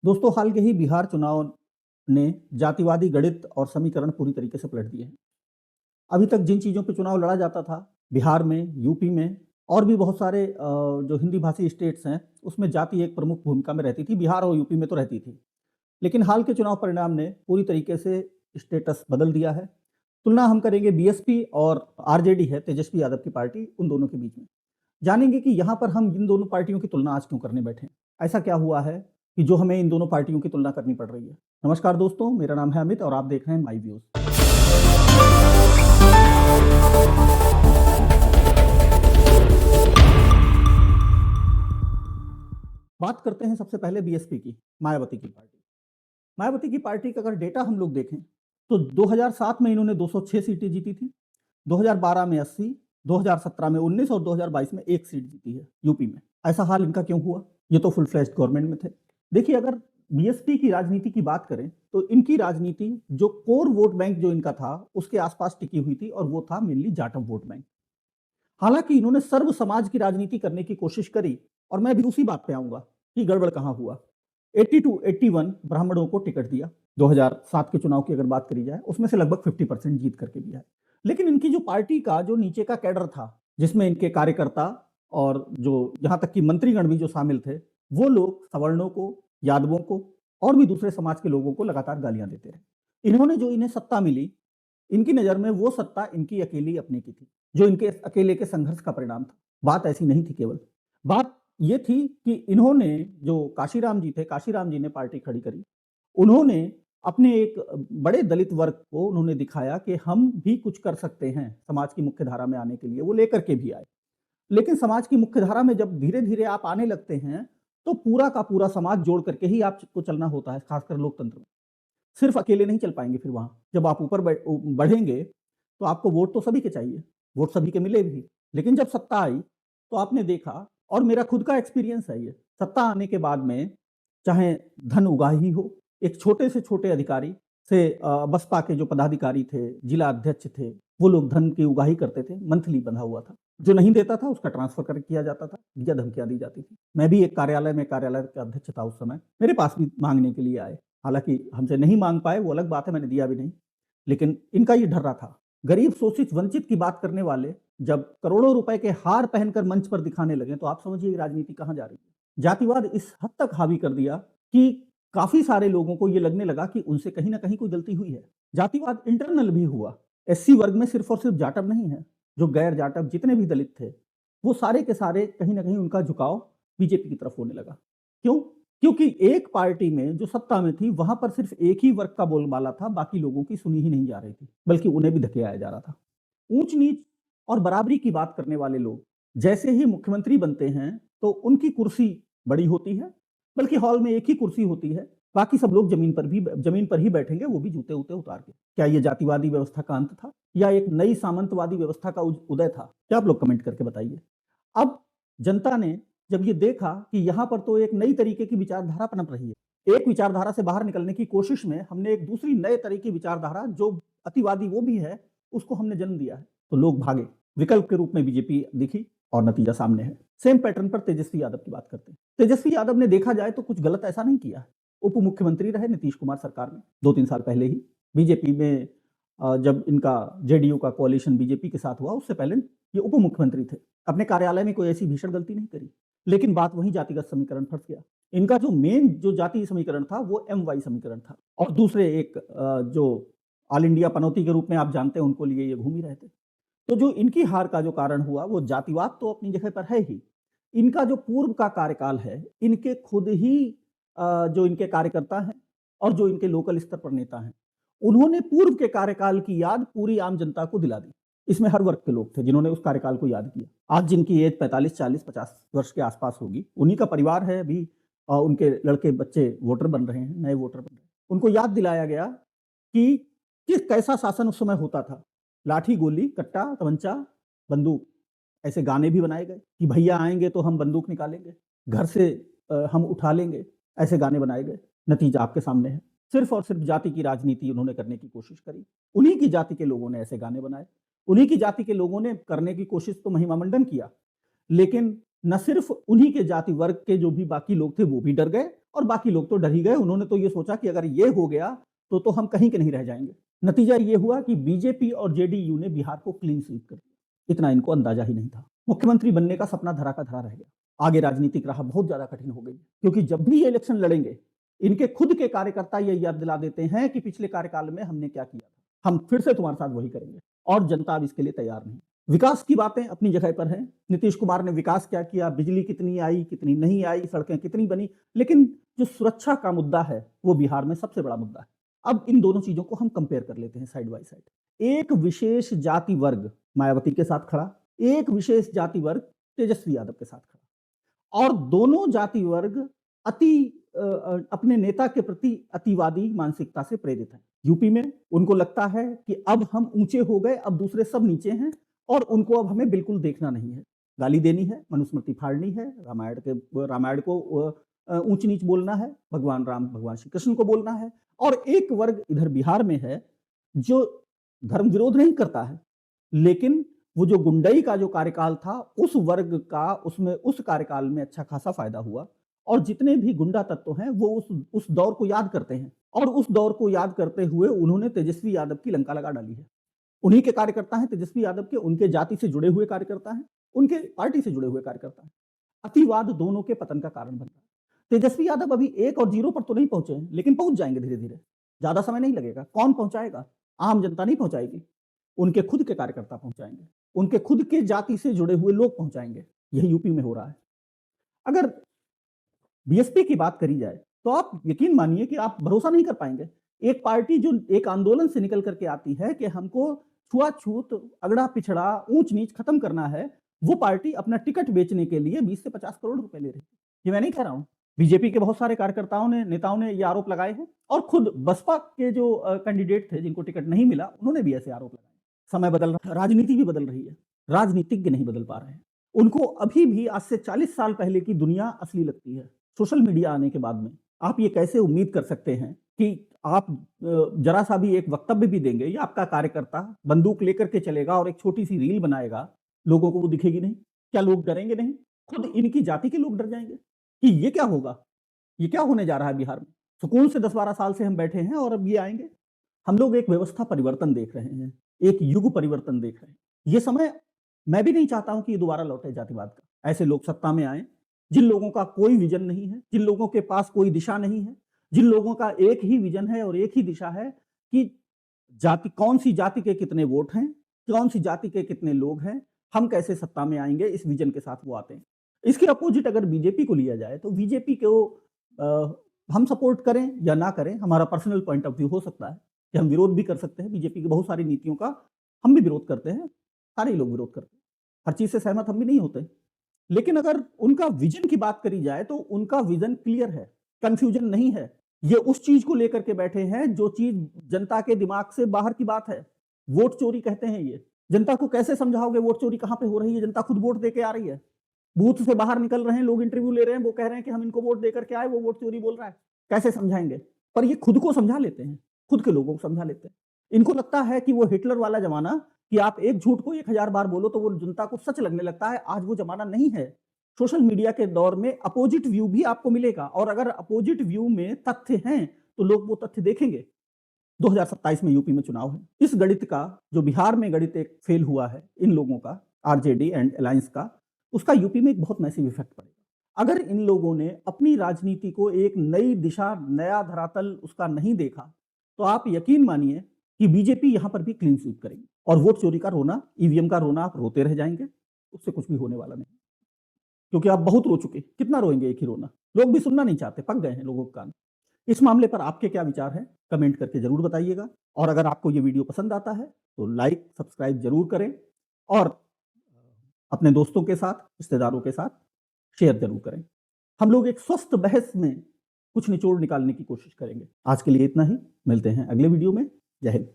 दोस्तों, हाल के ही बिहार चुनाव ने जातिवादी गणित और समीकरण पूरी तरीके से पलट दिए हैं। अभी तक जिन चीज़ों पे चुनाव लड़ा जाता था, बिहार में, यूपी में और भी बहुत सारे जो हिंदी भाषी स्टेट्स हैं, उसमें जाति एक प्रमुख भूमिका में रहती थी। बिहार और यूपी में तो रहती थी। लेकिन हाल के चुनाव परिणाम ने पूरी तरीके से स्टेटस बदल दिया है। तुलना हम करेंगे बीएसपी और आरजेडी है, तेजस्वी यादव की पार्टी, उन दोनों के बीच में। जानेंगे कि यहाँ पर हम इन दोनों पार्टियों की तुलना आज क्यों करने बैठे हैं। ऐसा क्या हुआ है कि जो हमें इन दोनों पार्टियों की तुलना करनी पड़ रही है। नमस्कार दोस्तों, मेरा नाम है अमित और आप देख रहे हैं माई व्यूज। बात करते हैं सबसे पहले बीएसपी की, मायावती की पार्टी। मायावती की पार्टी का अगर डेटा हम लोग देखें तो 2007 में इन्होंने 206 सीटें जीती थी, 2012 में 80, 2017 में 19 और 2022 में एक सीट जीती है यूपी में। ऐसा हाल इनका क्यों हुआ? ये तो फुल फ्लैश्ड गवर्नमेंट में थे। देखिए, अगर बीएसपी की राजनीति की बात करें तो इनकी राजनीति जो कोर वोट बैंक जो इनका था उसके आसपास टिकी हुई थी और वो था मेनली जाटव वोट बैंक। हालांकि इन्होंने सर्व समाज की राजनीति करने की कोशिश करी और मैं भी उसी बात पे आऊंगा कि गड़बड़ कहां हुआ। 81 ब्राह्मणों को टिकट दिया 2007 के चुनाव की अगर बात करी जाए, उसमें से लगभग 50% जीत करके दिया है। लेकिन इनकी जो पार्टी का जो नीचे का कैडर था, जिसमें इनके कार्यकर्ता और जो यहां तक कि मंत्रीगण भी जो शामिल थे, वो लोग सवर्णों को, यादवों को और भी दूसरे समाज के लोगों को लगातार गालियां देते रहे। इन्होंने जो इन्हें सत्ता मिली, इनकी नज़र में वो सत्ता इनकी अकेली अपनी की थी, जो इनके अकेले के संघर्ष का परिणाम था। बात ऐसी नहीं थी केवल। बात ये थी कि इन्होंने जो काशीराम जी थे, काशीराम जी ने पार्टी खड़ी करी। उन्होंने अपने एक बड़े दलित वर्ग को उन्होंने दिखाया कि हम भी कुछ कर सकते हैं समाज की मुख्य धारा में आने के लिए, वो लेकर के भी आए। लेकिन समाज की मुख्य धारा में जब धीरे-धीरे आप आने लगते हैं, तो पूरा का पूरा समाज जोड़ करके ही आपको चलना होता है, खासकर लोकतंत्र में। सिर्फ अकेले नहीं चल पाएंगे। फिर वहां जब आप ऊपर बढ़ेंगे तो आपको वोट तो सभी के चाहिए, वोट सभी के मिले भी। लेकिन जब सत्ता आई तो आपने देखा, और मेरा खुद का एक्सपीरियंस है ये, सत्ता आने के बाद में चाहे धन उगाही हो, एक छोटे से छोटे अधिकारी से बसपा के जो पदाधिकारी थे, जिला अध्यक्ष थे, वो लोग धन की उगाही करते थे। मंथली बंधा हुआ था, जो नहीं देता था उसका ट्रांसफर कर किया जाता था या धमकियां दी जाती थी। मैं भी एक कार्यालय का अध्यक्ष था उस समय, मेरे पास भी मांगने के लिए आए। हालांकि हमसे नहीं मांग पाए, वो अलग बात है, मैंने दिया भी नहीं। लेकिन इनका ये ढर्रा था। गरीब, शोषित, वंचित की बात करने वाले जब करोड़ों रुपए के हार पहनकर मंच पर दिखाने लगे तो आप समझिए राजनीति कहां जा रही है। जातिवाद इस हद तक हावी कर दिया कि काफी सारे लोगों को ये लगने लगा कि उनसे कहीं ना कहीं कोई गलती हुई है। जातिवाद इंटरनल भी हुआ। एससी वर्ग में सिर्फ और सिर्फ जाटव नहीं है, जो गैर जाटव जितने भी दलित थे, वो सारे के सारे कहीं ना कहीं उनका झुकाव बीजेपी की तरफ होने लगा। क्यों? क्योंकि एक पार्टी में जो सत्ता में थी, वहां पर सिर्फ एक ही वर्ग का बोलबाला था, बाकी लोगों की सुनी ही नहीं जा रही थी, बल्कि उन्हें भी धकेलाया जा रहा था। ऊंच नीच और बराबरी की बात करने वाले लोग जैसे ही मुख्यमंत्री बनते हैं तो उनकी कुर्सी बड़ी होती है, बल्कि हॉल में एक ही कुर्सी होती है, बाकी सब लोग जमीन पर ही बैठेंगे, वो भी जूते उते उतार के। क्या ये जातिवादी व्यवस्था का अंत था या एक नई सामंतवादी व्यवस्था का उदय था? क्या आप लोग कमेंट करके बताइए। अब जनता ने जब ये देखा कि यहाँ पर तो एक नई तरीके की विचारधारा पनप रही है, एक विचारधारा से बाहर निकलने की कोशिश में हमने एक दूसरी नए तरह की विचारधारा, जो अतिवादी वो भी है, उसको हमने जन्म दिया है, तो लोग भागे। विकल्प के रूप में बीजेपी दिखी और नतीजा सामने है। सेम पैटर्न पर तेजस्वी यादव की बात करते हैं। तेजस्वी यादव ने देखा जाए तो कुछ गलत ऐसा नहीं किया है। उप मुख्यमंत्री रहे नीतीश कुमार सरकार में 2-3 साल पहले ही। बीजेपी में जब इनका जेडीयू का कोalition बीजेपी के साथ हुआ, उससे पहले ये उप मुख्यमंत्री थे। अपने कार्यालय में कोई ऐसी भीषण गलती नहीं करी। लेकिन बात वही जातिगत समीकरण फंस गया। इनका जो मेन जो जातीय समीकरण था वो MY समीकरण था, और दूसरे एक जो ऑल इंडिया पनौती के रूप में आप जानते हैं उनको लिए ये घूम ही रहे थे। तो जो इनकी हार का जो कारण हुआ, वो जातिवाद तो अपनी जगह पर है ही। इनका जो पूर्व का कार्यकाल है, इनके खुद ही जो इनके कार्यकर्ता हैं और जो इनके लोकल स्तर पर नेता हैं, उन्होंने पूर्व के कार्यकाल की याद पूरी आम जनता को दिला दी। इसमें हर वर्ग के लोग थे जिन्होंने उस कार्यकाल को याद किया। आज जिनकी एज 45, 40, 50 वर्ष के आसपास होगी, उन्हीं का परिवार है अभी, उनके लड़के बच्चे वोटर बन रहे हैं, नए वोटर बन रहे हैं। उनको याद दिलाया गया कि किस कैसा शासन उस समय होता था। लाठी, गोली, कट्टा, तमंचा, बंदूक, ऐसे गाने भी बनाए गए कि भैया आएंगे तो हम बंदूक निकालेंगे, घर से हम उठा लेंगे, ऐसे गाने बनाए गए। नतीजा आपके सामने है। सिर्फ और सिर्फ जाति की राजनीति उन्होंने करने की कोशिश करी। उन्हीं की जाति के लोगों ने ऐसे गाने बनाए, उन्हीं की जाति के लोगों ने करने की कोशिश तो महिमा मंडन किया। लेकिन न सिर्फ उन्हीं के जाति वर्ग के जो भी बाकी लोग थे वो भी डर गए, और बाकी लोग तो डर ही गए। उन्होंने तो ये सोचा कि अगर ये हो गया तो हम कहीं के नहीं रह जाएंगे। नतीजा ये हुआ कि बीजेपी और जेडीयू ने बिहार को क्लीन स्वीप कर दिया। इतना इनको अंदाजा ही नहीं था। मुख्यमंत्री बनने का सपना धरा का धरा रह गया। आगे राजनीतिक राह बहुत ज्यादा कठिन हो गई, क्योंकि जब भी ये इलेक्शन लड़ेंगे इनके खुद के कार्यकर्ता ये याद दिला देते हैं कि पिछले कार्यकाल में हमने क्या किया था, हम फिर से तुम्हारे साथ वही करेंगे। और जनता अब इसके लिए तैयार नहीं। विकास की बातें अपनी जगह पर हैं। नीतीश कुमार ने विकास क्या किया, बिजली कितनी आई, कितनी नहीं आई, सड़कें कितनी बनी, लेकिन जो सुरक्षा का मुद्दा है वो बिहार में सबसे बड़ा मुद्दा है। अब इन दोनों चीजों को हम कंपेयर कर लेते हैं साइड बाय साइड। एक विशेष जाति वर्ग मायावती के साथ खड़ा, एक विशेष जाति वर्ग तेजस्वी यादव के साथ खड़ा, और दोनों जाति वर्ग अपने नेता के प्रति अतिवादी मानसिकता से प्रेरित है। यूपी में उनको लगता है कि अब हम ऊंचे हो गए, अब दूसरे सब नीचे हैं और उनको अब हमें बिल्कुल देखना नहीं है। गाली देनी है, मनुस्मृति फाड़नी है, रामायण को ऊंच नीच बोलना है, भगवान राम भगवान श्री कृष्ण को बोलना है। और एक वर्ग इधर बिहार में है जो धर्म विरोध नहीं करता है, लेकिन वो जो गुंडई का जो कार्यकाल था उस वर्ग का उसमें उस कार्यकाल में अच्छा खासा फायदा हुआ। और जितने भी गुंडा तत्व हैं वो उस दौर को याद करते हैं, और उस दौर को याद करते हुए उन्होंने तेजस्वी यादव की लंका लगा डाली है। उन्हीं के कार्यकर्ता हैं तेजस्वी यादव के, उनके जाति से जुड़े हुए कार्यकर्ता हैं, उनके पार्टी से जुड़े हुए कार्यकर्ता हैं। अतिवाद दोनों के पतन का कारण बन रहा है। तेजस्वी यादव अभी 1 और 0 पर तो नहीं पहुंचे हैं, लेकिन पहुंच जाएंगे धीरे धीरे। ज्यादा समय नहीं लगेगा। कौन पहुंचाएगा? आम जनता नहीं पहुंचाएगी, उनके खुद के कार्यकर्ता पहुंचाएंगे, उनके खुद के जाति से जुड़े हुए लोग पहुंचाएंगे। यही यूपी में हो रहा है। अगर बीएसपी की बात करी जाए तो आप यकीन मानिए कि आप भरोसा नहीं कर पाएंगे। एक पार्टी जो एक आंदोलन से निकल करके आती है कि हमको छुआछूत, अगड़ा पिछड़ा, ऊंच नीच खत्म करना है, वो पार्टी अपना टिकट बेचने के लिए 20 से 50 करोड़ रुपए ले रही है। ये मैं नहीं कह रहा हूं, बीजेपी के बहुत सारे कार्यकर्ताओं ने, नेताओं ने ये आरोप लगाए हैं, और खुद बसपा के जो कैंडिडेट थे जिनको टिकट नहीं मिला उन्होंने भी ऐसे आरोप लगाए। समय बदल रहा है, राजनीति भी बदल रही है, राजनीतिज्ञ नहीं बदल पा रहे हैं। उनको अभी भी आज से 40 साल पहले की दुनिया असली लगती है। सोशल मीडिया आने के बाद में आप ये कैसे उम्मीद कर सकते हैं कि आप जरा सा भी एक वक्तव्य भी देंगे या आपका कार्यकर्ता बंदूक लेकर के चलेगा और एक छोटी सी रील बनाएगा, लोगों को वो दिखेगी नहीं? क्या लोग डरेंगे नहीं? खुद इनकी जाति के लोग डर जाएंगे कि ये क्या होगा, ये क्या होने जा रहा है बिहार में। सुकून से 10-12 साल से हम बैठे हैं और अब ये आएंगे। हम लोग एक व्यवस्था परिवर्तन देख रहे हैं, एक युग परिवर्तन देख रहे हैं। ये समय, मैं भी नहीं चाहता हूं कि ये दोबारा लौटे जातिवाद का। ऐसे लोग सत्ता में आए जिन लोगों का कोई विजन नहीं है, जिन लोगों के पास कोई दिशा नहीं है, जिन लोगों का एक ही विजन है और एक ही दिशा है कि जाति, कौन सी जाति के कितने वोट हैं, कौन सी जाति के कितने लोग हैं, हम कैसे सत्ता में आएंगे, इस विजन के साथ वो आते हैं। इसके अपोजिट अगर बीजेपी को लिया जाए तो बीजेपी को हम सपोर्ट करें या ना करें, हमारा पर्सनल पॉइंट ऑफ व्यू हो सकता है कि हम विरोध भी कर सकते हैं। बीजेपी की बहुत सारी नीतियों का हम भी विरोध करते हैं, सारे लोग विरोध करते हैं, हर चीज से सहमत हम भी नहीं होते। लेकिन अगर उनका विजन की बात करी जाए तो उनका विजन क्लियर है, कंफ्यूजन नहीं है। ये उस चीज को लेकर के बैठे हैं जो चीज जनता के दिमाग से बाहर की बात है। वोट चोरी कहते हैं ये। जनता को कैसे समझाओगे वोट चोरी कहां पे हो रही है? जनता खुद वोट दे के आ रही है, बूथ से बाहर निकल रहे हैं, लोग इंटरव्यू ले रहे हैं, वो कह रहे हैं कि हम इनको वोट देकर के आए, वो वोट चोरी बोल रहा है। कैसे समझाएंगे? पर ये खुद को समझा लेते हैं, खुद के लोगों को समझा लेते हैं। इनको लगता है कि वो हिटलर वाला जमाना कि आप एक झूठ को 1000 बार बोलो तो वो जनता को सच लगने लगता है, आज वो जमाना नहीं है। सोशल मीडिया के दौर में अपोजिट व्यू भी आपको मिलेगा, और अगर अपोजिट व्यू में तथ्य हैं तो लोग वो तथ्य देखेंगे। 2027 में यूपी में चुनाव है। इस गणित का, जो बिहार में गणित एक फेल हुआ है इन लोगों का, आरजेडी एंड अलायंस का, उसका यूपी में एक बहुत मैसिव इफेक्ट पड़ेगा। अगर इन लोगों ने अपनी राजनीति को एक नई दिशा, नया धरातल उसका नहीं देखा, तो आप यकीन मानिए कि बीजेपी यहां पर भी क्लीन स्वीप करेगी, और वोट चोरी का रोना, ईवीएम का रोना आप रोते रह जाएंगे, उससे कुछ भी होने वाला नहीं। क्योंकि आप बहुत रो चुके, कितना रोएंगे एक ही रोना, लोग भी सुनना नहीं चाहते, पक गए हैं लोगों के कान। इस मामले पर आपके क्या विचार हैं, कमेंट करके जरूर बताइएगा। और अगर आपको ये वीडियो पसंद आता है तो लाइक सब्सक्राइब जरूर करें, और अपने दोस्तों के साथ, रिश्तेदारों के साथ शेयर जरूर करें। हम लोग एक स्वस्थ बहस में कुछ निचोड़ निकालने की कोशिश करेंगे। आज के लिए इतना ही, मिलते हैं अगले वीडियो में। जय हिंद।